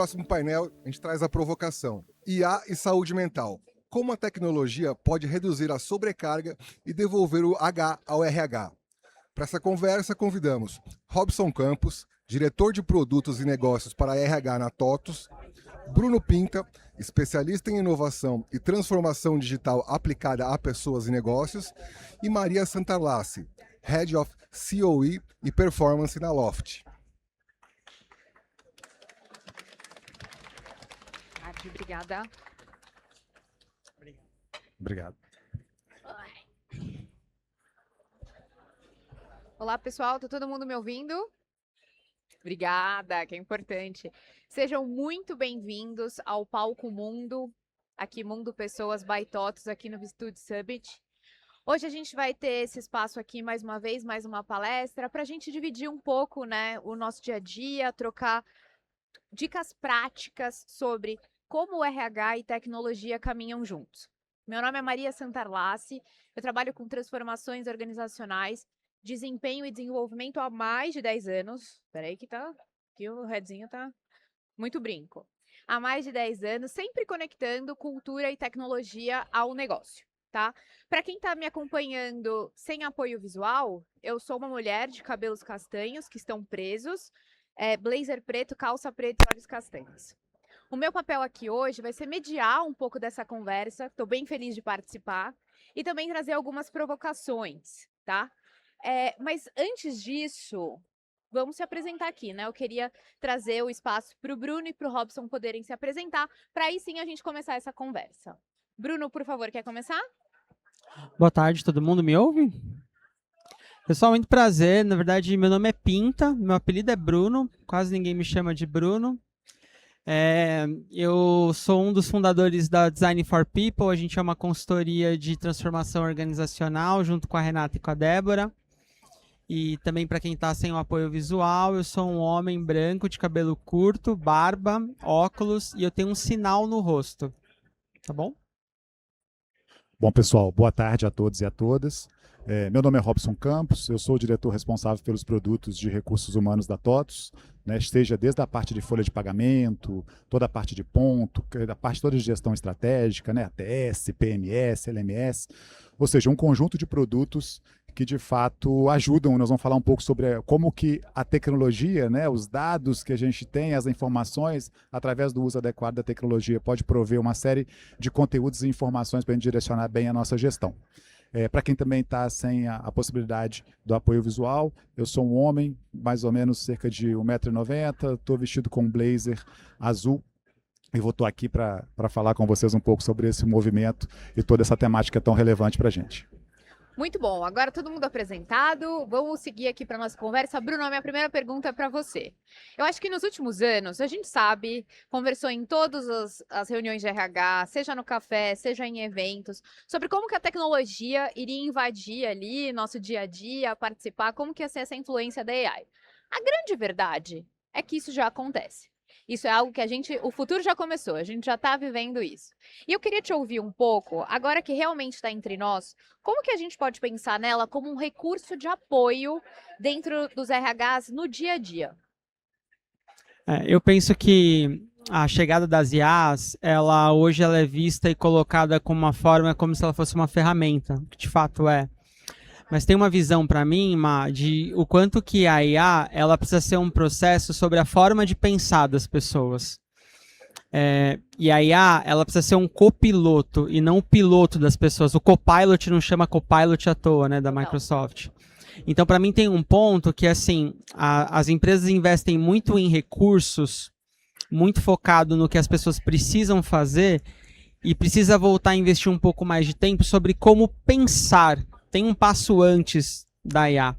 próximo painel, a gente traz a provocação. IA e saúde mental. Como a tecnologia pode reduzir a sobrecarga e devolver o H ao RH? Para essa conversa, convidamos Robson Campos, diretor de produtos e negócios para a RH na TOTUS, Bruno Pinta, especialista em inovação e transformação digital aplicada a pessoas e negócios, e Maria Santarlassi, Head of COE e Performance na Loft. Obrigada. Obrigado. Olá, pessoal. Tá todo mundo me ouvindo? Obrigada, que é importante. Sejam muito bem-vindos ao Palco Mundo, aqui Mundo Pessoas by TOTUS, aqui no Vistud Summit. Hoje a gente vai ter esse espaço aqui mais uma vez, mais uma palestra, para a gente dividir um pouco, né, o nosso dia a dia, trocar dicas práticas sobre como o RH e tecnologia caminham juntos. Meu nome é Maria Santarlassi, eu trabalho com transformações organizacionais, desempenho e desenvolvimento há mais de 10 anos. Peraí que o redzinho tá muito brinco. Há mais de 10 anos, sempre conectando cultura e tecnologia ao negócio, tá? Para quem está me acompanhando sem apoio visual, eu sou uma mulher de cabelos castanhos que estão presos, blazer preto, calça preta e olhos castanhos. O meu papel aqui hoje vai ser mediar um pouco dessa conversa, estou bem feliz de participar, e também trazer algumas provocações, tá? Mas antes disso, vamos se apresentar aqui, né? Eu queria trazer o espaço para o Bruno e para o Robson poderem se apresentar, para aí sim a gente começar essa conversa. Bruno, por favor, quer começar? Boa tarde, todo mundo me ouve? Pessoal, muito prazer. Na verdade, meu nome é Pinta, meu apelido é Bruno, quase ninguém me chama de Bruno. Eu sou um dos fundadores da Design for People, a gente é uma consultoria de transformação organizacional junto com a Renata e com a Débora. E também para quem está sem o apoio visual, eu sou um homem branco de cabelo curto, barba, óculos e eu tenho um sinal no rosto. Tá bom? Bom, pessoal, boa tarde a todos e a todas. Meu nome é Robson Campos, eu sou o diretor responsável pelos produtos de recursos humanos da TOTUS, né, esteja desde a parte de folha de pagamento, toda a parte de ponto, a parte toda de gestão estratégica, né, ATS, PMS, LMS, ou seja, um conjunto de produtos que de fato ajudam. Nós vamos falar um pouco sobre como que a tecnologia, né, os dados que a gente tem, as informações, através do uso adequado da tecnologia, pode prover uma série de conteúdos e informações para a gente direcionar bem a nossa gestão. Para quem também está sem a possibilidade do apoio visual, eu sou um homem, mais ou menos cerca de 1,90 m, estou vestido com um blazer azul e vou estar aqui para falar com vocês um pouco sobre esse movimento e toda essa temática tão relevante para a gente. Muito bom, agora todo mundo apresentado, vamos seguir aqui para nossa conversa. Bruno, a minha primeira pergunta é para você. Eu acho que nos últimos anos, a gente sabe, conversou em todas as reuniões de RH, seja no café, seja em eventos, sobre como que a tecnologia iria invadir ali nosso dia a dia, participar, como que ia ser essa influência da AI. A grande verdade é que isso já acontece. Isso é algo que o futuro já começou, a gente já está vivendo isso. E eu queria te ouvir um pouco, agora que realmente está entre nós, como que a gente pode pensar nela como um recurso de apoio dentro dos RHs no dia a dia? Eu penso que a chegada das IAs, hoje ela é vista e colocada como uma forma, como se ela fosse uma ferramenta, que de fato é. Mas tem uma visão para mim, de o quanto que a IA ela precisa ser um processo sobre a forma de pensar das pessoas. E a IA ela precisa ser um copiloto e não o piloto das pessoas. O Copilot não chama Copilot à toa, né, da Microsoft. Então, para mim tem um ponto que, assim, as empresas investem muito em recursos, muito focado no que as pessoas precisam fazer e precisa voltar a investir um pouco mais de tempo sobre como pensar. Tem um passo antes da IA.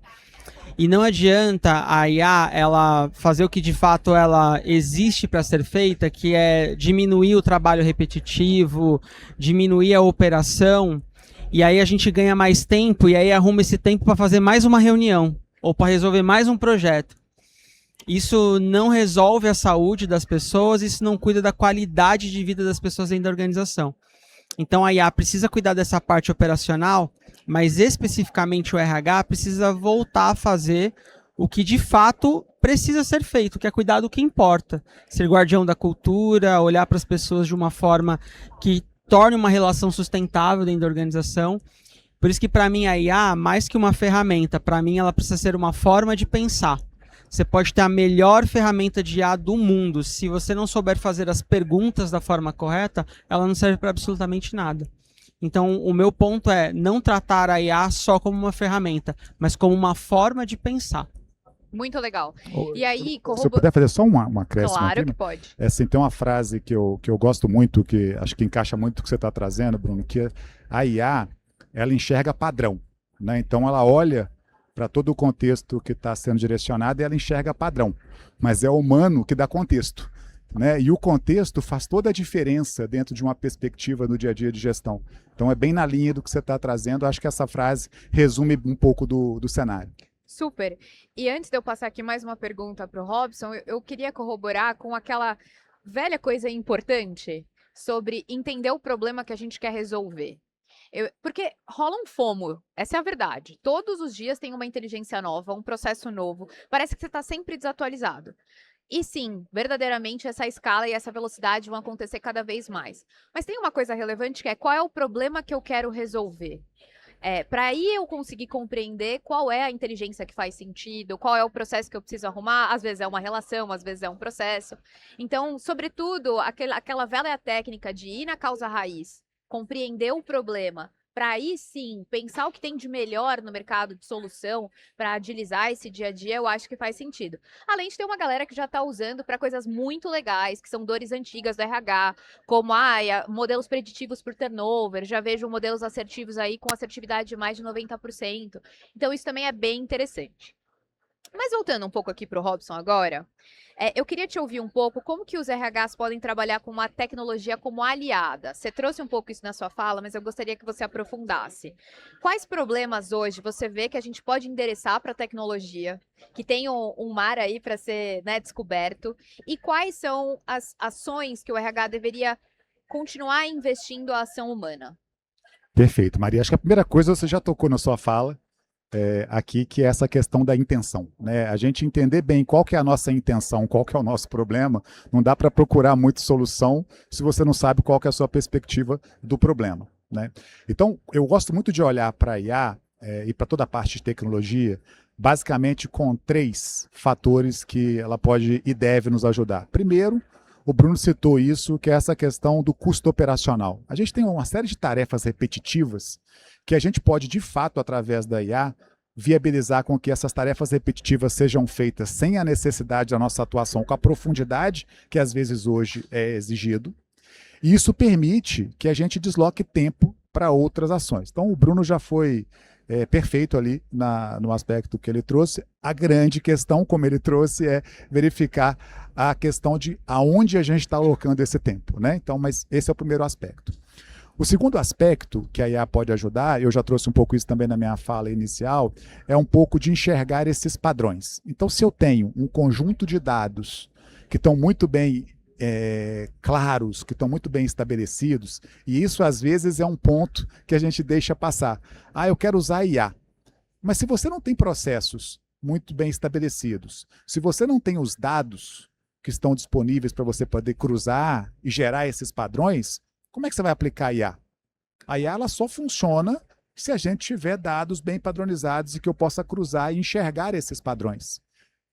E não adianta a IA ela fazer o que de fato ela existe para ser feita, que é diminuir o trabalho repetitivo, diminuir a operação, e aí a gente ganha mais tempo, e aí arruma esse tempo para fazer mais uma reunião, ou para resolver mais um projeto. Isso não resolve a saúde das pessoas, isso não cuida da qualidade de vida das pessoas dentro da organização. Então a IA precisa cuidar dessa parte operacional, mas especificamente o RH precisa voltar a fazer o que de fato precisa ser feito, que é cuidar do que importa. Ser guardião da cultura, olhar para as pessoas de uma forma que torne uma relação sustentável dentro da organização. Por isso que para mim a IA, mais que uma ferramenta, para mim ela precisa ser uma forma de pensar. Você pode ter a melhor ferramenta de IA do mundo, se você não souber fazer as perguntas da forma correta, ela não serve para absolutamente nada. Então, o meu ponto é não tratar a IA só como uma ferramenta, mas como uma forma de pensar. Muito legal. E aí, Se eu puder fazer só uma acréscimo Claro aqui, que pode. assim, tem uma frase que eu gosto muito, que acho que encaixa muito com o que você está trazendo, Bruno, que a IA, ela enxerga padrão, né? Então, ela olha para todo o contexto que está sendo direcionado e ela enxerga padrão, mas é o humano que dá contexto, né? E o contexto faz toda a diferença dentro de uma perspectiva no dia a dia de gestão. Então, é bem na linha do que você está trazendo. Acho que essa frase resume um pouco do cenário. Super. E antes de eu passar aqui mais uma pergunta para o Robson, eu queria corroborar com aquela velha coisa importante sobre entender o problema que a gente quer resolver. Porque rola um FOMO, essa é a verdade. Todos os dias tem uma inteligência nova, um processo novo. Parece que você está sempre desatualizado. E sim, verdadeiramente essa escala e essa velocidade vão acontecer cada vez mais. Mas tem uma coisa relevante que é qual é o problema que eu quero resolver? Para aí eu conseguir compreender qual é a inteligência que faz sentido, qual é o processo que eu preciso arrumar, às vezes é uma relação, às vezes é um processo. Então, sobretudo, aquela velha técnica de ir na causa raiz, compreender o problema, para aí sim pensar o que tem de melhor no mercado de solução para agilizar esse dia a dia, eu acho que faz sentido. Além de ter uma galera que já está usando para coisas muito legais, que são dores antigas do RH, como modelos preditivos por turnover, já vejo modelos assertivos aí com assertividade de mais de 90%. Então isso também é bem interessante. Mas voltando um pouco aqui para o Robson agora, eu queria te ouvir um pouco como que os RHs podem trabalhar com uma tecnologia como aliada. Você trouxe um pouco isso na sua fala, mas eu gostaria que você aprofundasse. Quais problemas hoje você vê que a gente pode endereçar para a tecnologia, que tem um mar aí para ser, né, descoberto, e quais são as ações que o RH deveria continuar investindo a ação humana? Perfeito, Maria. Acho que a primeira coisa você já tocou na sua fala, aqui, que é essa questão da intenção, né? A gente entender bem qual que é a nossa intenção, qual que é o nosso problema, não dá para procurar muita solução se você não sabe qual que é a sua perspectiva do problema, né? Então, eu gosto muito de olhar para a IA e para toda a parte de tecnologia, basicamente com 3 fatores que ela pode e deve nos ajudar. Primeiro, o Bruno citou isso, que é essa questão do custo operacional. A gente tem uma série de tarefas repetitivas que a gente pode, de fato, através da IA, viabilizar com que essas tarefas repetitivas sejam feitas sem a necessidade da nossa atuação com a profundidade que às vezes hoje é exigido. E isso permite que a gente desloque tempo para outras ações. Então o Bruno já foi perfeito ali no aspecto que ele trouxe. A grande questão, como ele trouxe, é verificar a questão de aonde a gente está alocando esse tempo, né? Então, mas esse é o primeiro aspecto. O segundo aspecto que a IA pode ajudar, eu já trouxe um pouco isso também na minha fala inicial, é um pouco de enxergar esses padrões. Então, se eu tenho um conjunto de dados que estão muito bem claros, que estão muito bem estabelecidos, e isso às vezes é um ponto que a gente deixa passar. Eu quero usar IA. Mas se você não tem processos muito bem estabelecidos, se você não tem os dados que estão disponíveis para você poder cruzar e gerar esses padrões, como é que você vai aplicar a IA? A IA ela só funciona se a gente tiver dados bem padronizados e que eu possa cruzar e enxergar esses padrões.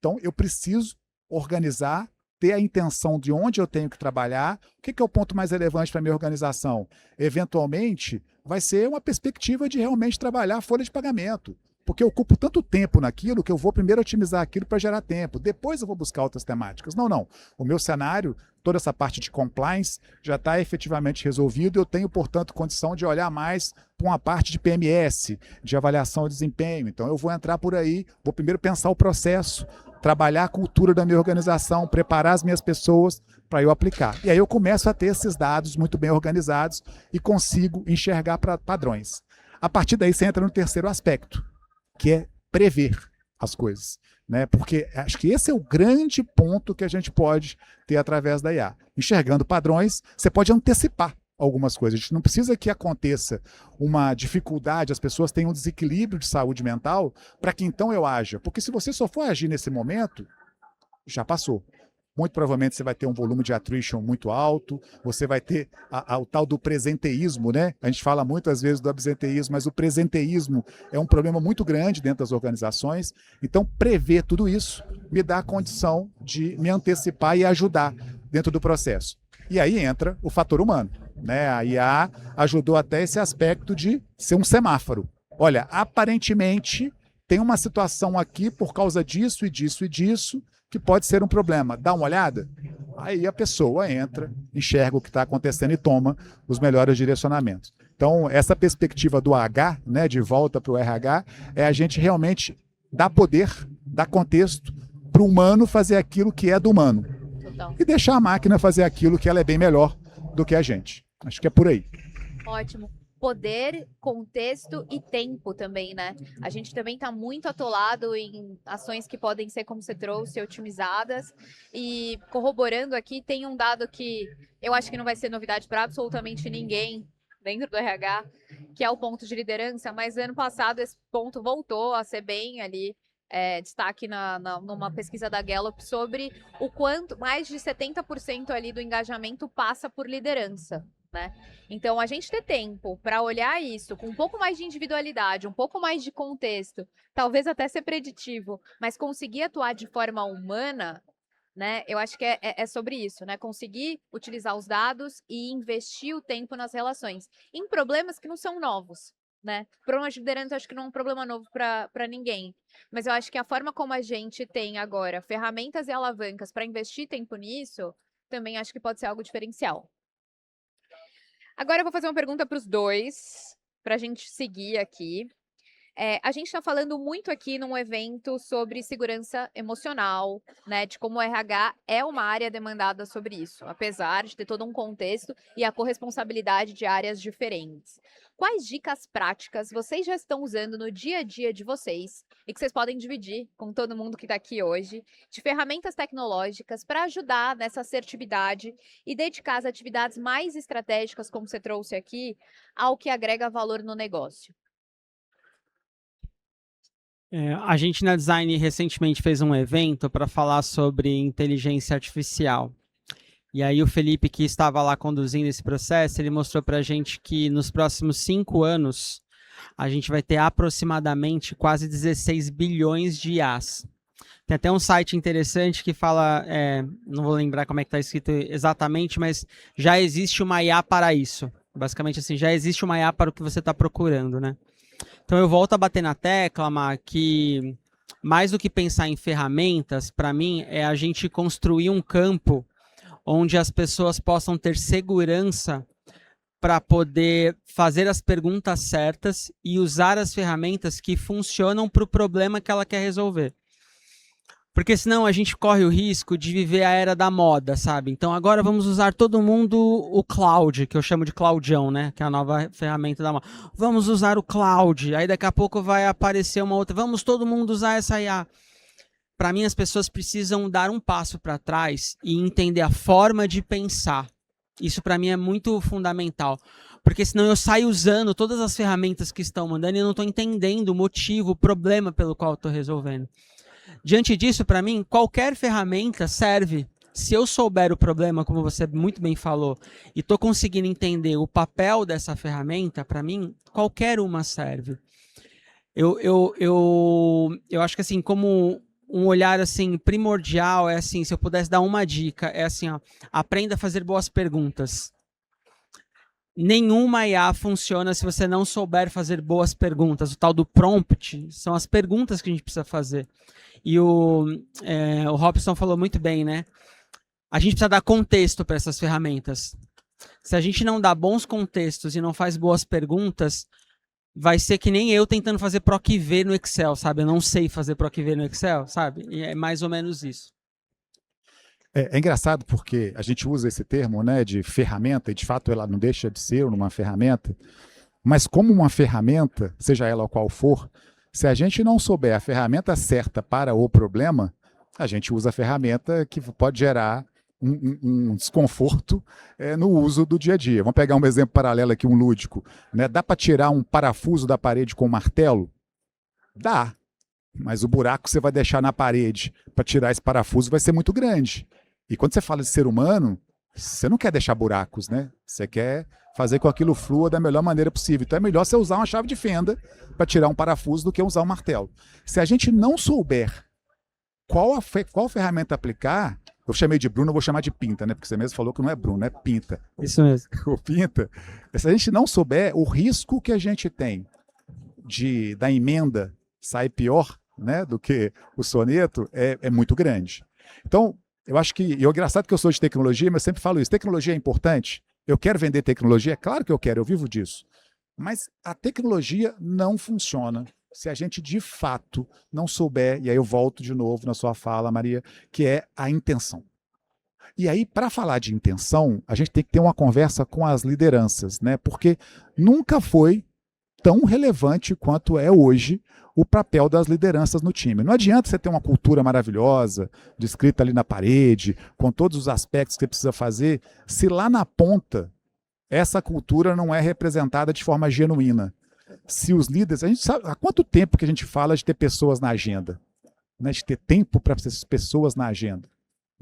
Então, eu preciso organizar, ter a intenção de onde eu tenho que trabalhar. O que é o ponto mais relevante para a minha organização? Eventualmente, vai ser uma perspectiva de realmente trabalhar a folha de pagamento. Porque eu ocupo tanto tempo naquilo que eu vou primeiro otimizar aquilo para gerar tempo. Depois eu vou buscar outras temáticas. Não. O meu cenário, toda essa parte de compliance já está efetivamente resolvido. Eu tenho, portanto, condição de olhar mais para uma parte de PMS, de avaliação de desempenho. Então eu vou entrar por aí, vou primeiro pensar o processo, trabalhar a cultura da minha organização, preparar as minhas pessoas para eu aplicar. E aí eu começo a ter esses dados muito bem organizados e consigo enxergar padrões. A partir daí você entra no terceiro aspecto, que é prever as coisas, né? Porque acho que esse é o grande ponto que a gente pode ter através da IA. Enxergando padrões, você pode antecipar algumas coisas. A gente não precisa que aconteça uma dificuldade, as pessoas tenham um desequilíbrio de saúde mental para que então eu haja. Porque se você só for agir nesse momento, já passou. Muito provavelmente você vai ter um volume de attrition muito alto, você vai ter o tal do presenteísmo, né? A gente fala muitas vezes do absenteísmo, mas o presenteísmo é um problema muito grande dentro das organizações. Então, prever tudo isso me dá a condição de me antecipar e ajudar dentro do processo. E aí entra o fator humano, né? A IA ajudou até esse aspecto de ser um semáforo. Olha, aparentemente tem uma situação aqui por causa disso e disso e disso, que pode ser um problema. Dá uma olhada? Aí a pessoa entra, enxerga o que está acontecendo e toma os melhores direcionamentos. Então, essa perspectiva do H, né, de volta para o RH, é a gente realmente dar poder, dar contexto para o humano fazer aquilo que é do humano. Total. E deixar a máquina fazer aquilo que ela é bem melhor do que a gente. Acho que é por aí. Ótimo. Poder, contexto e tempo também, né? A gente também está muito atolado em ações que podem ser, como você trouxe, otimizadas. E corroborando aqui, tem um dado que eu acho que não vai ser novidade para absolutamente ninguém dentro do RH, que é o ponto de liderança, mas ano passado esse ponto voltou a ser bem ali destaque numa pesquisa da Gallup sobre o quanto mais de 70% ali do engajamento passa por liderança. Né? Então, a gente ter tempo para olhar isso com um pouco mais de individualidade, um pouco mais de contexto, talvez até ser preditivo, mas conseguir atuar de forma humana, né? Eu acho que é sobre isso, né? Conseguir utilizar os dados e investir o tempo nas relações, em problemas que não são novos, né? Problemas de liderança, eu acho que não é um problema novo para ninguém, mas eu acho que a forma como a gente tem agora ferramentas e alavancas para investir tempo nisso, também acho que pode ser algo diferencial. Agora eu vou fazer uma pergunta para os dois, para a gente seguir aqui. A gente está falando muito aqui num evento sobre segurança emocional, né? De como o RH é uma área demandada sobre isso, apesar de ter todo um contexto e a corresponsabilidade de áreas diferentes. Quais dicas práticas vocês já estão usando no dia a dia de vocês e que vocês podem dividir com todo mundo que está aqui hoje, de ferramentas tecnológicas para ajudar nessa assertividade e dedicar as atividades mais estratégicas, como você trouxe aqui, ao que agrega valor no negócio? A gente na Design recentemente fez um evento para falar sobre inteligência artificial. E aí o Felipe, que estava lá conduzindo esse processo, ele mostrou para a gente que nos próximos 5 anos a gente vai ter aproximadamente quase 16 bilhões de IAs. Tem até um site interessante que fala, não vou lembrar como é que está escrito exatamente, mas já existe uma IA para isso. Basicamente assim, já existe uma IA para o que você está procurando, né? Então eu volto a bater na tecla, Mar, que mais do que pensar em ferramentas, para mim, é a gente construir um campo onde as pessoas possam ter segurança para poder fazer as perguntas certas e usar as ferramentas que funcionam para o problema que ela quer resolver. Porque senão a gente corre o risco de viver a era da moda, sabe? Então agora vamos usar todo mundo o cloud, que eu chamo de Cloudião, né? Que é a nova ferramenta da moda. Vamos usar o cloud, aí daqui a pouco vai aparecer uma outra. Vamos todo mundo usar essa IA. Para mim, as pessoas precisam dar um passo para trás e entender a forma de pensar. Isso para mim é muito fundamental. Porque senão eu saio usando todas as ferramentas que estão mandando e não estou entendendo o motivo, o problema pelo qual estou resolvendo. Diante disso, para mim, qualquer ferramenta serve. Se eu souber o problema, como você muito bem falou, e estou conseguindo entender o papel dessa ferramenta, para mim, qualquer uma serve. Eu acho que assim, como um olhar assim primordial, é assim, se eu pudesse dar uma dica, é assim, ó, aprenda a fazer boas perguntas. Nenhuma IA funciona se você não souber fazer boas perguntas. O tal do prompt são as perguntas que a gente precisa fazer. E o Robson falou muito bem, né? A gente precisa dar contexto para essas ferramentas. Se a gente não dá bons contextos e não faz boas perguntas, vai ser que nem eu tentando fazer PROC-V no Excel, sabe? Eu não sei fazer PROC-V no Excel, sabe? E é mais ou menos isso. É engraçado porque a gente usa esse termo, né, de ferramenta, e de fato ela não deixa de ser uma ferramenta, mas como uma ferramenta, seja ela qual for, se a gente não souber a ferramenta certa para o problema, a gente usa a ferramenta que pode gerar um desconforto no uso do dia a dia. Vamos pegar um exemplo paralelo aqui, um lúdico. Né? Dá para tirar um parafuso da parede com um martelo? Dá. mas o buraco que você vai deixar na parede para tirar esse parafuso vai ser muito grande. E quando você fala de ser humano, você não quer deixar buracos, né? Você quer fazer com que aquilo flua da melhor maneira possível. Então é melhor você usar uma chave de fenda para tirar um parafuso do que usar um martelo. Se a gente não souber qual ferramenta aplicar, eu chamei de Bruno, eu vou chamar de Pinta, né? Porque você mesmo falou que não é Bruno, é Pinta. Isso mesmo. O Pinta, se a gente não souber, o risco que a gente tem da emenda sair pior, né, do que o soneto é muito grande. Então, eu acho que, e é engraçado que eu sou de tecnologia, mas eu sempre falo isso, tecnologia é importante? Eu quero vender tecnologia? Claro que eu quero, eu vivo disso. Mas a tecnologia não funciona se a gente de fato não souber, e aí eu volto de novo na sua fala, Maria, que é a intenção. E aí, para falar de intenção, a gente tem que ter uma conversa com as lideranças, né? Porque nunca foi tão relevante quanto é hoje o papel das lideranças no time. Não adianta você ter uma cultura maravilhosa, descrita ali na parede, com todos os aspectos que você precisa fazer, se lá na ponta essa cultura não é representada de forma genuína. Se os líderes, a gente sabe há quanto tempo que a gente fala de ter pessoas na agenda, né, de ter tempo para essas pessoas na agenda.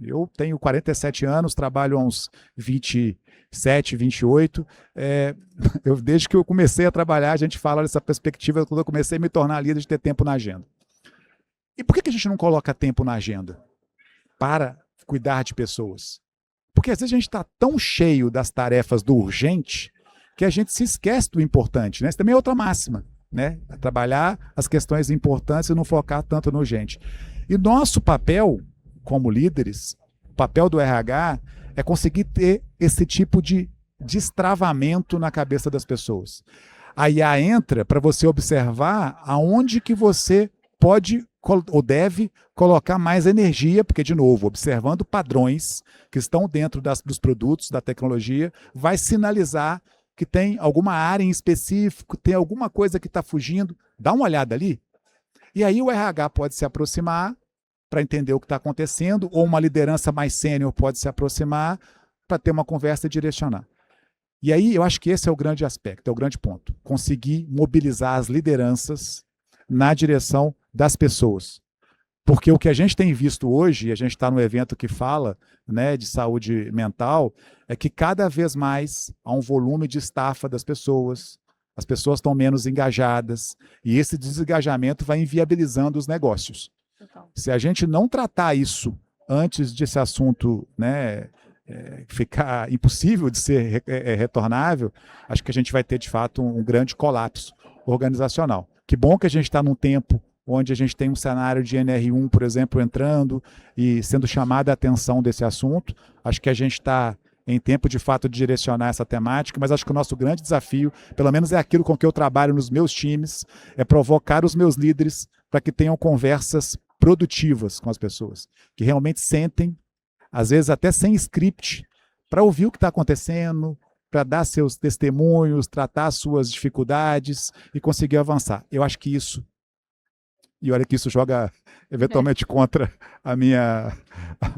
Eu tenho 47 anos, trabalho há uns 27, 28. Desde que eu comecei a trabalhar, a gente fala dessa perspectiva quando eu comecei a me tornar líder de ter tempo na agenda. E por que a gente não coloca tempo na agenda para cuidar de pessoas? Porque às vezes a gente está tão cheio das tarefas do urgente que a gente se esquece do importante, né? Isso também é outra máxima, né? Trabalhar as questões importantes e não focar tanto no urgente. E nosso papel como líderes, o papel do RH é conseguir ter esse tipo de destravamento na cabeça das pessoas. A IA entra para você observar aonde que você pode ou deve colocar mais energia, porque, de novo, observando padrões que estão dentro dos produtos, da tecnologia, vai sinalizar que tem alguma área em específico, tem alguma coisa que está fugindo, dá uma olhada ali. E aí o RH pode se aproximar para entender o que está acontecendo, ou uma liderança mais sênior pode se aproximar para ter uma conversa e direcionar. E aí eu acho que esse é o grande aspecto, é o grande ponto. Conseguir mobilizar as lideranças na direção das pessoas. Porque o que a gente tem visto hoje, e a gente está no evento que fala, né, de saúde mental, é que cada vez mais há um volume de estafa das pessoas, as pessoas estão menos engajadas, e esse desengajamento vai inviabilizando os negócios. Se a gente não tratar isso antes desse assunto, né, ficar impossível de ser retornável, acho que a gente vai ter, de fato, um grande colapso organizacional. Que bom que a gente está num tempo onde a gente tem um cenário de NR1, por exemplo, entrando e sendo chamada a atenção desse assunto. Acho que a gente está em tempo, de fato, de direcionar essa temática, mas acho que o nosso grande desafio, pelo menos é aquilo com que eu trabalho nos meus times, é provocar os meus líderes para que tenham conversas produtivas com as pessoas, que realmente sentem, às vezes até sem script, para ouvir o que está acontecendo, para dar seus testemunhos, tratar suas dificuldades e conseguir avançar. Eu acho que isso, e olha que isso joga eventualmente contra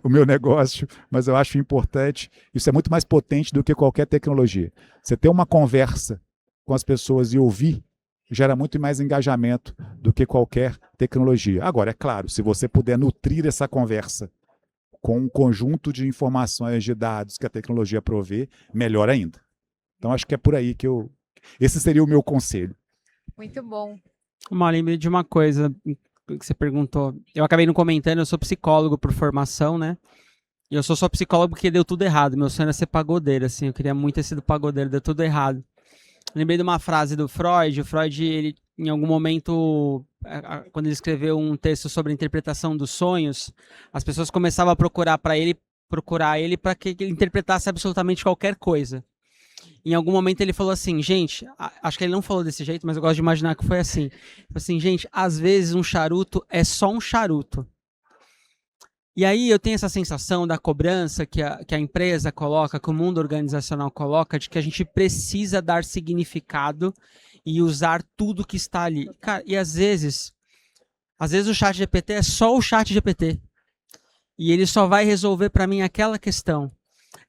o meu negócio, mas eu acho importante, isso é muito mais potente do que qualquer tecnologia. Você ter uma conversa com as pessoas e ouvir, gera muito mais engajamento do que qualquer tecnologia. Agora, é claro, se você puder nutrir essa conversa com um conjunto de informações, de dados que a tecnologia provê, melhor ainda. Então, acho que é por aí que esse seria o meu conselho. Muito bom. Lembrei de uma coisa que você perguntou. Eu acabei não comentando, eu sou psicólogo por formação, né? E eu sou só psicólogo porque deu tudo errado. Meu sonho era ser pagodeiro, assim. Eu queria muito ter sido pagodeiro, deu tudo errado. Lembrei de uma frase do Freud. O Freud, ele, em algum momento, quando ele escreveu um texto sobre a interpretação dos sonhos, as pessoas começavam a procurar ele para que ele interpretasse absolutamente qualquer coisa. Em algum momento ele falou assim, gente, acho que ele não falou desse jeito, mas eu gosto de imaginar que foi assim. Assim, gente, às vezes um charuto é só um charuto. E aí eu tenho essa sensação da cobrança que a empresa coloca, que o mundo organizacional coloca, de que a gente precisa dar significado e usar tudo que está ali. Cara, e às vezes o chat GPT é só o chat GPT. E ele só vai resolver para mim aquela questão.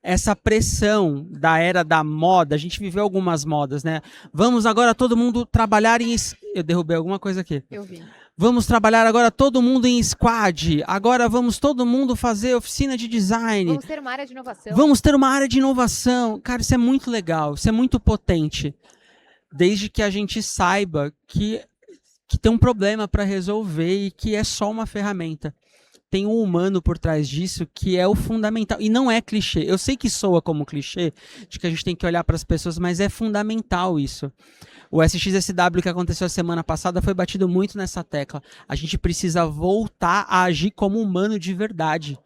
Essa pressão da era da moda, a gente viveu algumas modas, né? Vamos agora todo mundo trabalhar em... Eu derrubei alguma coisa aqui. Eu vi. Vamos trabalhar agora todo mundo em squad. Agora vamos todo mundo fazer oficina de design. Vamos ter uma área de inovação. Vamos ter uma área de inovação. Cara, isso é muito legal, isso é muito potente. Desde que a gente saiba que tem um problema para resolver e que é só uma ferramenta. Tem um humano por trás disso que é o fundamental. E não é clichê. Eu sei que soa como clichê, de que a gente tem que olhar para as pessoas, mas é fundamental isso. O SXSW que aconteceu a semana passada foi batido muito nessa tecla. A gente precisa voltar a agir como humano de verdade.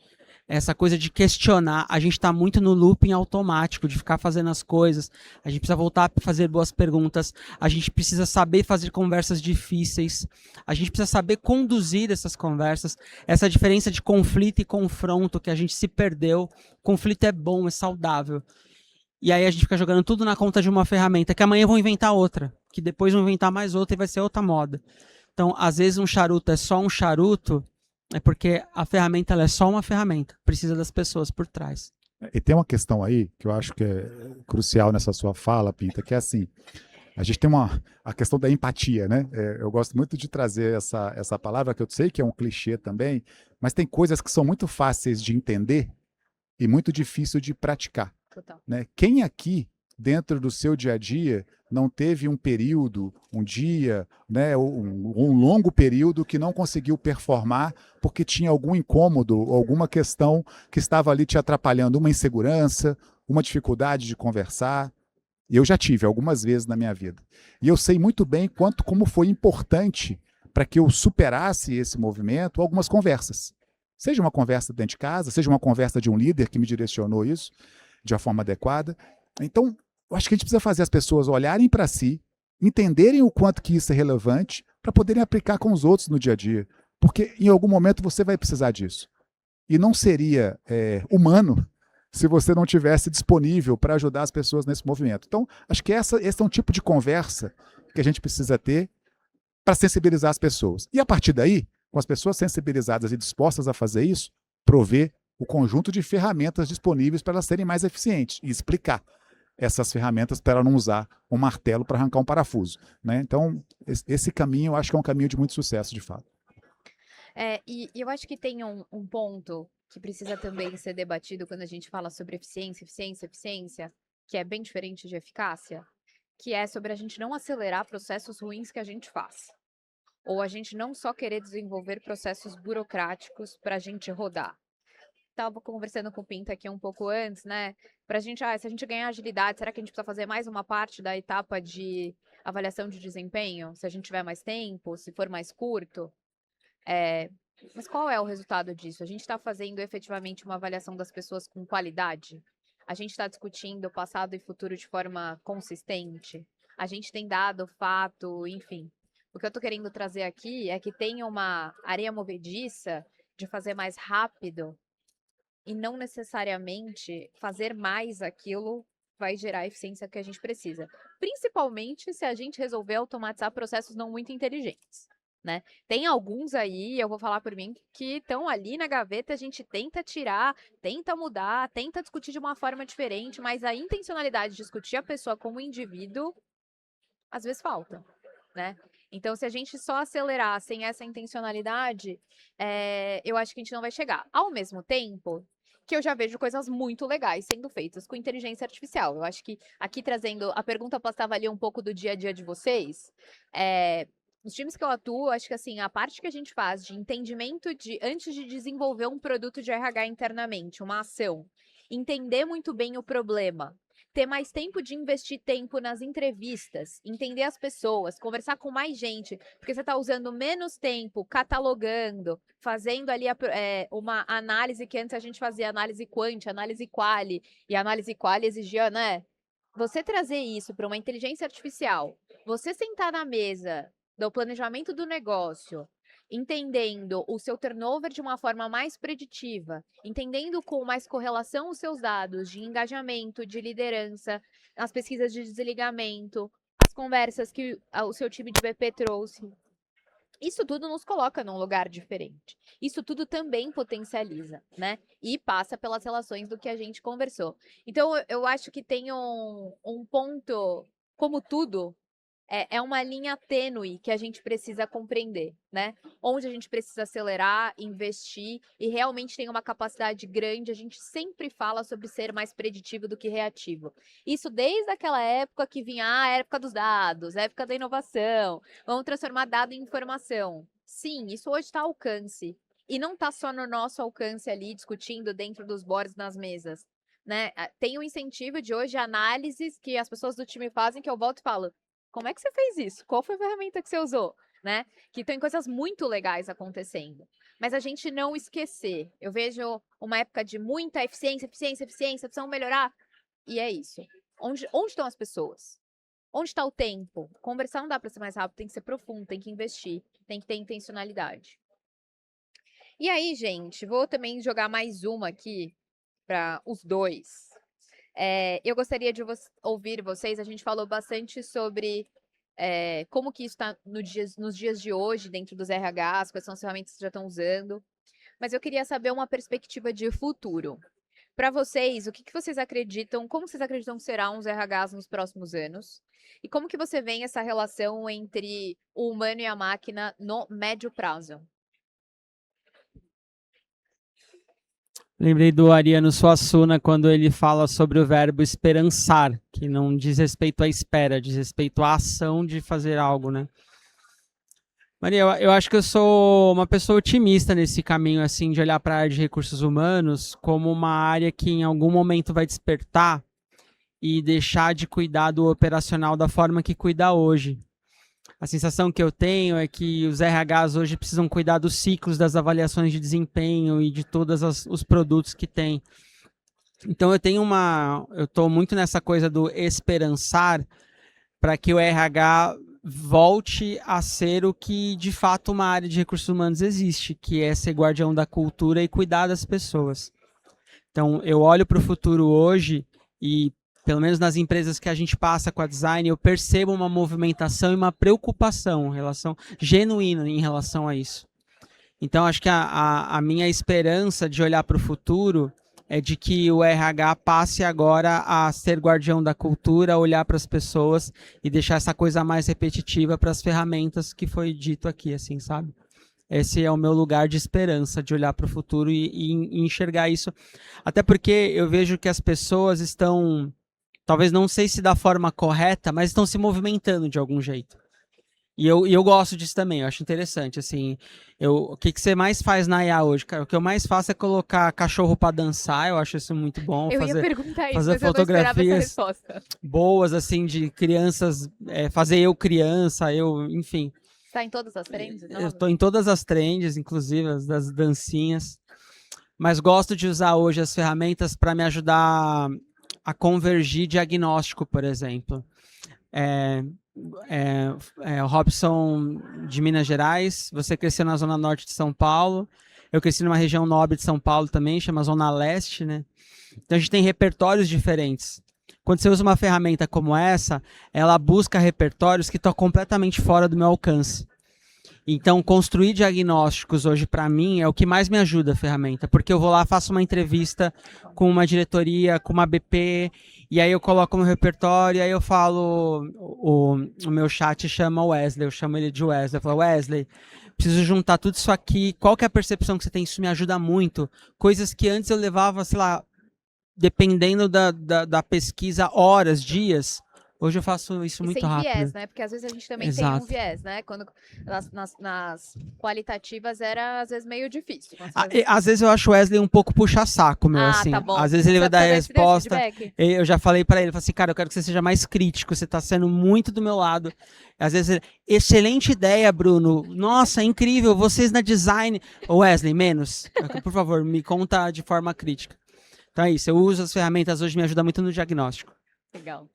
Essa coisa de questionar, a gente está muito no looping automático, de ficar fazendo as coisas. A gente precisa voltar a fazer boas perguntas. A gente precisa saber fazer conversas difíceis. A gente precisa saber conduzir essas conversas. Essa diferença de conflito e confronto que a gente se perdeu. Conflito é bom, é saudável. E aí a gente fica jogando tudo na conta de uma ferramenta, que amanhã vão inventar outra, que depois vão inventar mais outra e vai ser outra moda. Então, às vezes um charuto é só um charuto, é porque a ferramenta ela é só uma ferramenta, precisa das pessoas por trás. E tem uma questão aí que eu acho que é crucial nessa sua fala, Pinta, que é assim, a gente tem a questão da empatia, né? Eu gosto muito de trazer essa palavra, que eu sei que é um clichê também, mas tem coisas que são muito fáceis de entender e muito difícil de praticar. Total. Né? Quem aqui, dentro do seu dia a dia, não teve um período, um dia, né, um longo período que não conseguiu performar porque tinha algum incômodo, alguma questão que estava ali te atrapalhando, uma insegurança, uma dificuldade de conversar? Eu já tive algumas vezes na minha vida. E eu sei muito bem como foi importante para que eu superasse esse movimento algumas conversas. Seja uma conversa dentro de casa, seja uma conversa de um líder que me direcionou isso de uma forma adequada. Então, eu acho que a gente precisa fazer as pessoas olharem para si, entenderem o quanto que isso é relevante, para poderem aplicar com os outros no dia a dia. Porque em algum momento você vai precisar disso. E não seria humano se você não tivesse disponível para ajudar as pessoas nesse movimento. Então, acho que esse é um tipo de conversa que a gente precisa ter para sensibilizar as pessoas. E a partir daí, com as pessoas sensibilizadas e dispostas a fazer isso, prover o conjunto de ferramentas disponíveis para elas serem mais eficientes e explicar essas ferramentas para ela não usar um martelo para arrancar um parafuso. Né? Então, esse caminho eu acho que é um caminho de muito sucesso, de fato. E eu acho que tem um ponto que precisa também ser debatido quando a gente fala sobre eficiência, que é bem diferente de eficácia, que é sobre a gente não acelerar processos ruins que a gente faz. Ou a gente não só querer desenvolver processos burocráticos para a gente rodar. Estava conversando com o Pinta aqui um pouco antes, né? Pra gente, se a gente ganhar agilidade, será que a gente precisa fazer mais uma parte da etapa de avaliação de desempenho? Se a gente tiver mais tempo, se for mais curto? Mas qual é o resultado disso? A gente está fazendo efetivamente uma avaliação das pessoas com qualidade? A gente está discutindo o passado e futuro de forma consistente? A gente tem dado fato, enfim. O que eu estou querendo trazer aqui é que tem uma areia movediça de fazer mais rápido e não necessariamente fazer mais aquilo vai gerar a eficiência que a gente precisa. Principalmente se a gente resolver automatizar processos não muito inteligentes, né? Tem alguns aí, eu vou falar por mim, que estão ali na gaveta, a gente tenta tirar, tenta mudar, tenta discutir de uma forma diferente, mas a intencionalidade de discutir a pessoa como indivíduo, às vezes falta, né? Então, se a gente só acelerar sem essa intencionalidade, eu acho que a gente não vai chegar. Ao mesmo tempo que eu já vejo coisas muito legais sendo feitas com inteligência artificial. Eu acho que aqui trazendo, a pergunta passava ali um pouco do dia a dia de vocês. Nos times que eu atuo, acho que assim, a parte que a gente faz de entendimento antes de desenvolver um produto de RH internamente, uma ação, entender muito bem o problema, ter mais tempo de investir tempo nas entrevistas, entender as pessoas, conversar com mais gente, porque você está usando menos tempo catalogando, fazendo ali uma análise que antes a gente fazia análise quant, análise quali, e a análise quali exigia, né? Você trazer isso para uma inteligência artificial, você sentar na mesa do planejamento do negócio, entendendo o seu turnover de uma forma mais preditiva, entendendo com mais correlação os seus dados de engajamento, de liderança, as pesquisas de desligamento, as conversas que o seu time de BP trouxe. Isso tudo nos coloca num lugar diferente. Isso tudo também potencializa, né? E passa pelas relações do que a gente conversou. Então, eu acho que tem um ponto, como tudo, É uma linha tênue que a gente precisa compreender, né? Onde a gente precisa acelerar, investir e realmente tem uma capacidade grande. A gente sempre fala sobre ser mais preditivo do que reativo. Isso desde aquela época que vinha a época dos dados, a época da inovação. Vamos transformar dado em informação. Sim, isso hoje está ao alcance. E não está só no nosso alcance ali, discutindo dentro dos boards, nas mesas. Né? Tem um incentivo de hoje, análises que as pessoas do time fazem, que eu volto e falo, como é que você fez isso? Qual foi a ferramenta que você usou? Né? Que tem coisas muito legais acontecendo. Mas a gente não esquecer. Eu vejo uma época de muita eficiência, precisamos melhorar. E é isso. Onde estão as pessoas? Onde está o tempo? Conversar não dá para ser mais rápido, tem que ser profundo, tem que investir, tem que ter intencionalidade. E aí, gente, vou também jogar mais uma aqui para os dois. Eu gostaria de ouvir vocês. A gente falou bastante sobre como que isso está nos dias de hoje, dentro dos RHs, quais são as ferramentas que já estão usando. Mas eu queria saber uma perspectiva de futuro. Para vocês, o que vocês acreditam, como vocês acreditam que serão os RHs nos próximos anos? E como que você vê essa relação entre o humano e a máquina no médio prazo? Lembrei do Ariano Suassuna quando ele fala sobre o verbo esperançar, que não diz respeito à espera, diz respeito à ação de fazer algo, né? Maria, eu acho que eu sou uma pessoa otimista nesse caminho, assim, de olhar para a área de recursos humanos como uma área que em algum momento vai despertar e deixar de cuidar do operacional da forma que cuida hoje. A sensação que eu tenho é que os RHs hoje precisam cuidar dos ciclos das avaliações de desempenho e de todos os produtos que tem. Então eu estou muito nessa coisa do esperançar para que o RH volte a ser o que de fato uma área de recursos humanos existe, que é ser guardião da cultura e cuidar das pessoas. Então eu olho para o futuro hoje e pelo menos nas empresas que a gente passa com a design, eu percebo uma movimentação e uma preocupação, relação genuína em relação a isso. Então, acho que a minha esperança de olhar para o futuro é de que o RH passe agora a ser guardião da cultura, olhar para as pessoas e deixar essa coisa mais repetitiva para as ferramentas que foi dito aqui, assim, sabe? Esse é o meu lugar de esperança, de olhar para o futuro e enxergar isso. Até porque eu vejo que as pessoas estão... Talvez não sei se da forma correta, mas estão se movimentando de algum jeito. E eu gosto disso também, eu acho interessante, assim, o que você mais faz na IA hoje, cara? O que eu mais faço é colocar cachorro para dançar, eu acho isso muito bom. Eu ia perguntar isso, fazer mas fotografias eu não esperava essa resposta. Boas, assim, de crianças, fazer eu criança, enfim. Tá em todas as trends? Eu tô em todas as trends, inclusive as das dancinhas, mas gosto de usar hoje as ferramentas para me ajudar a convergir diagnóstico, por exemplo. O Robson de Minas Gerais, você cresceu na zona norte de São Paulo, eu cresci numa região nobre de São Paulo também, chama Zona Leste, né? Então a gente tem repertórios diferentes. Quando você usa uma ferramenta como essa, ela busca repertórios que estão completamente fora do meu alcance. Então, construir diagnósticos hoje, para mim, é o que mais me ajuda a ferramenta, porque eu vou lá, faço uma entrevista com uma diretoria, com uma BP, e aí eu coloco no repertório, e aí eu falo, o meu chat chama Wesley, eu chamo ele de Wesley, eu falo, Wesley, preciso juntar tudo isso aqui, qual que é a percepção que você tem? Isso me ajuda muito. Coisas que antes eu levava, sei lá, dependendo da pesquisa, horas, dias. Hoje eu faço isso muito sem rápido. Viés, né? Porque às vezes a gente também tem um viés, né? Quando nas qualitativas era às vezes meio difícil. Às vezes eu acho o Wesley um pouco puxa-saco, meu, assim. Tá bom. Às vezes ele vai dar a resposta. Eu já falei pra ele, assim, cara, eu quero que você seja mais crítico, você tá sendo muito do meu lado. Às vezes ele, excelente ideia, Bruno. Nossa, incrível, vocês na design. Wesley, menos. Por favor, me conta de forma crítica. Então é isso, eu uso as ferramentas hoje, me ajuda muito no diagnóstico. Legal.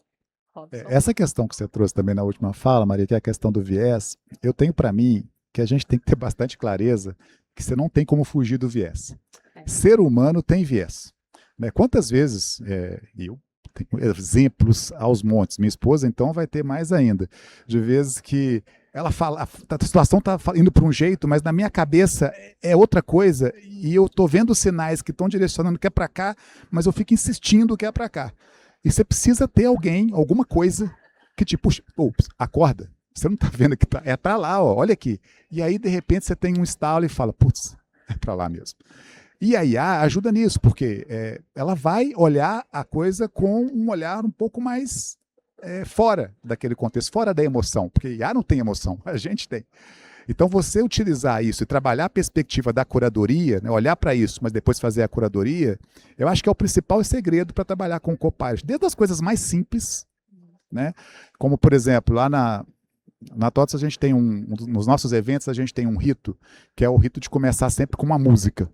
Essa questão que você trouxe também na última fala, Maria, que é a questão do viés, eu tenho para mim que a gente tem que ter bastante clareza que você não tem como fugir do viés. Ser humano tem viés. Né? Quantas vezes, eu tenho exemplos aos montes, minha esposa então vai ter mais ainda, de vezes que ela fala, a situação está indo para um jeito, mas na minha cabeça é outra coisa e eu estou vendo sinais que estão direcionando que é para cá, mas eu fico insistindo que é para cá. E você precisa ter alguém, alguma coisa, que te puxa, ops, acorda, você não está vendo que é para lá, ó, olha aqui. E aí, de repente, você tem um estalo e fala, putz, é para lá mesmo. E a IA ajuda nisso, porque ela vai olhar a coisa com um olhar um pouco mais fora daquele contexto, fora da emoção, porque a IA não tem emoção, a gente tem. Então, você utilizar isso e trabalhar a perspectiva da curadoria, né, olhar para isso, mas depois fazer a curadoria, eu acho que é o principal segredo para trabalhar com o Copilot. Desde as coisas mais simples, né, como, por exemplo, lá na TOTS a gente tem nos nossos eventos a gente tem um rito, que é o rito de começar sempre com uma música.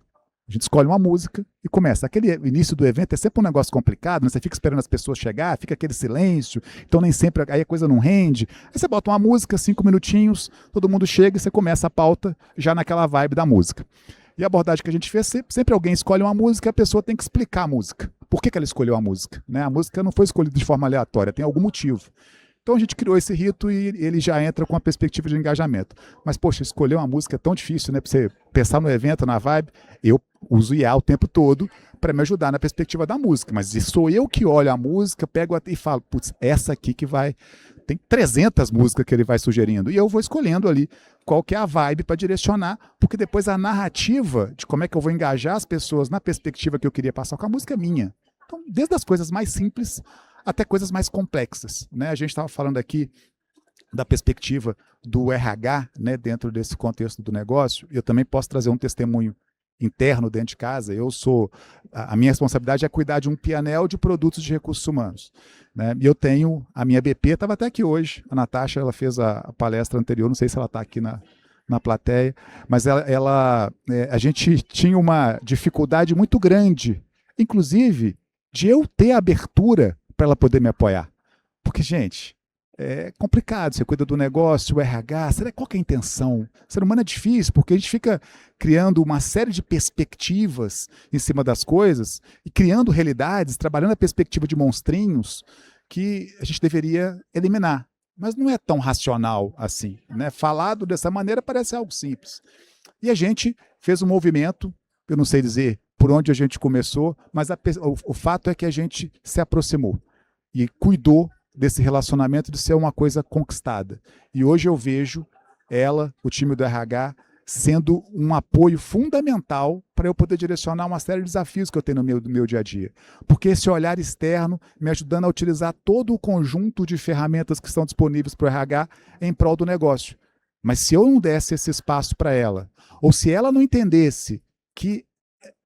A gente escolhe uma música e começa. Aquele início do evento é sempre um negócio complicado, né? Você fica esperando as pessoas chegar, fica aquele silêncio, então nem sempre, aí a coisa não rende. Aí você bota uma música, 5 minutinhos, todo mundo chega e você começa a pauta já naquela vibe da música. E a abordagem que a gente fez, sempre alguém escolhe uma música e a pessoa tem que explicar a música. Por que ela escolheu a música? Né? A música não foi escolhida de forma aleatória, tem algum motivo. Então a gente criou esse rito e ele já entra com a perspectiva de engajamento. Mas, poxa, escolher uma música é tão difícil, né? Para você pensar no evento, na vibe. Eu uso IA o tempo todo para me ajudar na perspectiva da música. Mas sou eu que olho a música, pego e falo, putz, essa aqui que vai... Tem 300 músicas que ele vai sugerindo. E eu vou escolhendo ali qual que é a vibe para direcionar, porque depois a narrativa de como é que eu vou engajar as pessoas na perspectiva que eu queria passar com a música é minha. Então, desde as coisas mais simples até coisas mais complexas, né? A gente estava falando aqui da perspectiva do RH, né, dentro desse contexto do negócio. Eu também posso trazer um testemunho interno dentro de casa. A minha responsabilidade é cuidar de um painel de produtos de recursos humanos, né? E eu tenho a minha BP, estava até aqui hoje. A Natasha, ela fez a palestra anterior, não sei se ela está aqui na plateia, mas a gente tinha uma dificuldade muito grande, inclusive, de eu ter abertura para ela poder me apoiar. Porque, gente, é complicado. Você cuida do negócio, o RH, qual que é a intenção? O ser humano é difícil, porque a gente fica criando uma série de perspectivas em cima das coisas e criando realidades, trabalhando a perspectiva de monstrinhos que a gente deveria eliminar. Mas não é tão racional assim, né? Falado dessa maneira parece algo simples. E a gente fez um movimento, eu não sei dizer por onde a gente começou, mas o fato é que a gente se aproximou e cuidou desse relacionamento de ser uma coisa conquistada. E hoje eu vejo o time do RH, sendo um apoio fundamental para eu poder direcionar uma série de desafios que eu tenho no meu dia a dia. Porque esse olhar externo me ajudando a utilizar todo o conjunto de ferramentas que estão disponíveis para o RH em prol do negócio. Mas se eu não desse esse espaço para ela, ou se ela não entendesse que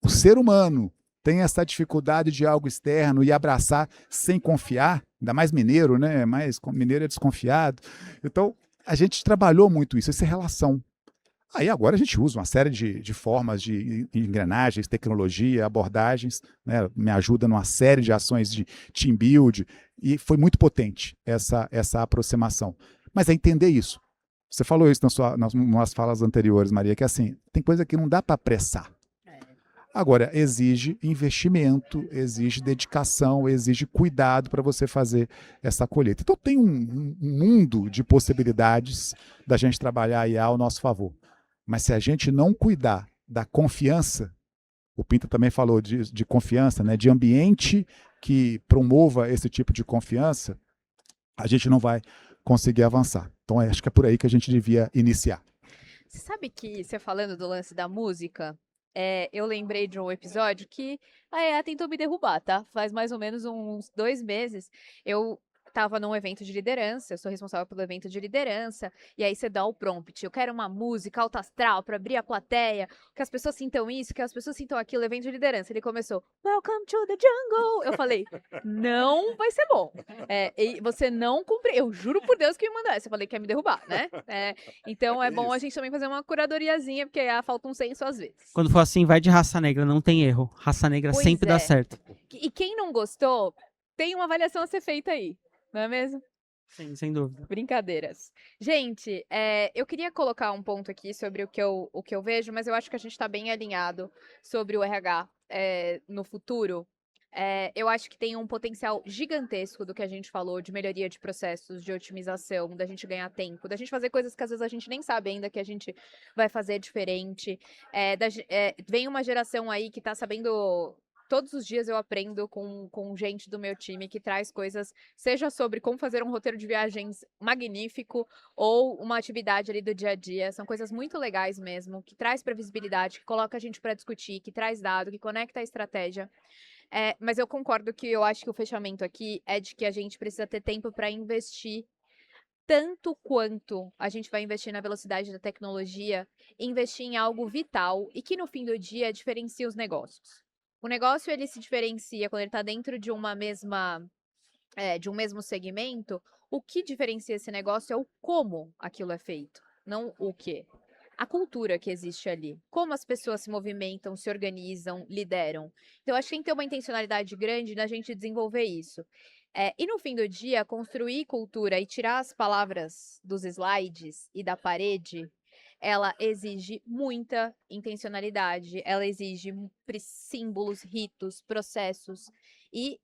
o ser humano tem essa dificuldade de algo externo e abraçar sem confiar, ainda mais mineiro, né? Mineiro é desconfiado. Então, a gente trabalhou muito isso, essa relação. Aí agora a gente usa uma série de formas de engrenagens, tecnologia, abordagens, né? Me ajuda numa série de ações de team build, e foi muito potente essa aproximação. Mas é entender isso. Você falou isso nas falas anteriores, Maria, que assim, tem coisa que não dá para apressar. Agora, exige investimento, exige dedicação, exige cuidado para você fazer essa colheita. Então, tem um mundo de possibilidades da gente trabalhar a IA ao nosso favor. Mas se a gente não cuidar da confiança, o Pinto também falou de confiança, né, de ambiente que promova esse tipo de confiança, a gente não vai conseguir avançar. Então, acho que é por aí que a gente devia iniciar. Você sabe que, você falando do lance da música, eu lembrei de um episódio que a EA tentou me derrubar, tá? Faz mais ou menos uns 2 meses. Eu tava num evento de liderança, eu sou responsável pelo evento de liderança, e aí você dá o prompt. Eu quero uma música alta astral pra abrir a plateia, que as pessoas sintam isso, que as pessoas sintam aquilo, evento de liderança. Ele começou, Welcome to the jungle. Eu falei, não vai ser bom. E você não cumpriu. Eu juro por Deus que me mandou essa. Eu falei que ia me derrubar, né? Então é bom a gente também fazer uma curadoriazinha, porque falta um senso às vezes. Quando for assim, vai de raça negra, não tem erro. Raça negra Pois sempre é. dá certo. E quem não gostou, tem uma avaliação a ser feita aí, não é mesmo? Sim, sem dúvida. Brincadeiras. Gente, eu queria colocar um ponto aqui sobre o que eu vejo, mas eu acho que a gente está bem alinhado sobre o RH no futuro. Eu acho que tem um potencial gigantesco do que a gente falou de melhoria de processos, de otimização, da gente ganhar tempo, da gente fazer coisas que às vezes a gente nem sabe ainda que a gente vai fazer diferente. Vem uma geração aí que está sabendo todos os dias eu aprendo com gente do meu time que traz coisas, seja sobre como fazer um roteiro de viagens magnífico ou uma atividade ali do dia a dia. São coisas muito legais mesmo, que traz previsibilidade, que coloca a gente para discutir, que traz dado, que conecta a estratégia. Mas eu concordo que eu acho que o fechamento aqui é de que a gente precisa ter tempo para investir tanto quanto a gente vai investir na velocidade da tecnologia, investir em algo vital e que no fim do dia diferencia os negócios. O negócio ele se diferencia quando ele está dentro de uma mesma, de um mesmo segmento. O que diferencia esse negócio é o como aquilo é feito, não o quê. A cultura que existe ali, como as pessoas se movimentam, se organizam, lideram. Então, acho que tem que ter uma intencionalidade grande na gente desenvolver isso. E no fim do dia, construir cultura e tirar as palavras dos slides e da parede, ela exige muita intencionalidade, ela exige símbolos, ritos, processos e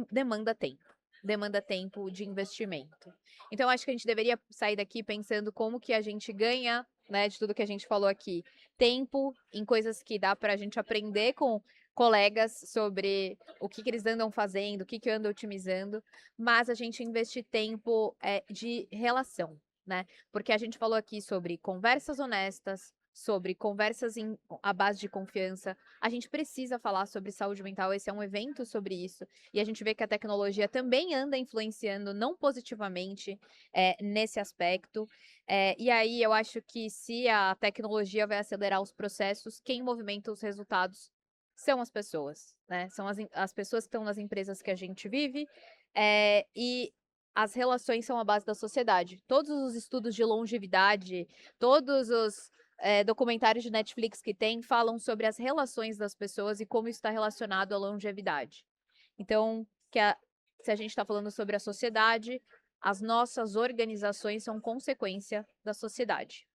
demanda tempo. Demanda tempo de investimento. Então, acho que a gente deveria sair daqui pensando como que a gente ganha, né, de tudo que a gente falou aqui, tempo em coisas que dá para a gente aprender com colegas sobre o que eles andam fazendo, o que andam otimizando, mas a gente investir tempo de relação, né? Porque a gente falou aqui sobre conversas honestas, sobre conversas à base de confiança. A gente precisa falar sobre saúde mental, esse é um evento sobre isso, e a gente vê que a tecnologia também anda influenciando não positivamente nesse aspecto. E aí eu acho que se a tecnologia vai acelerar os processos, quem movimenta os resultados são as pessoas, né? São as pessoas que estão nas empresas que a gente vive, e as relações são a base da sociedade. Todos os estudos de longevidade, todos os documentários de Netflix que tem falam sobre as relações das pessoas e como isso está relacionado à longevidade. Então, se a gente está falando sobre a sociedade, as nossas organizações são consequência da sociedade.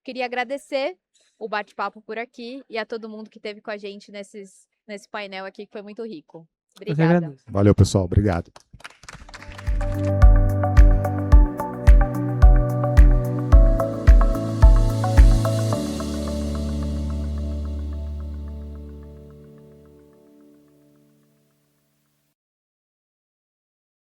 Queria agradecer o bate-papo por aqui e a todo mundo que esteve com a gente nesse painel aqui, que foi muito rico. Eu que Obrigada. agradeço. Valeu, pessoal. Obrigado.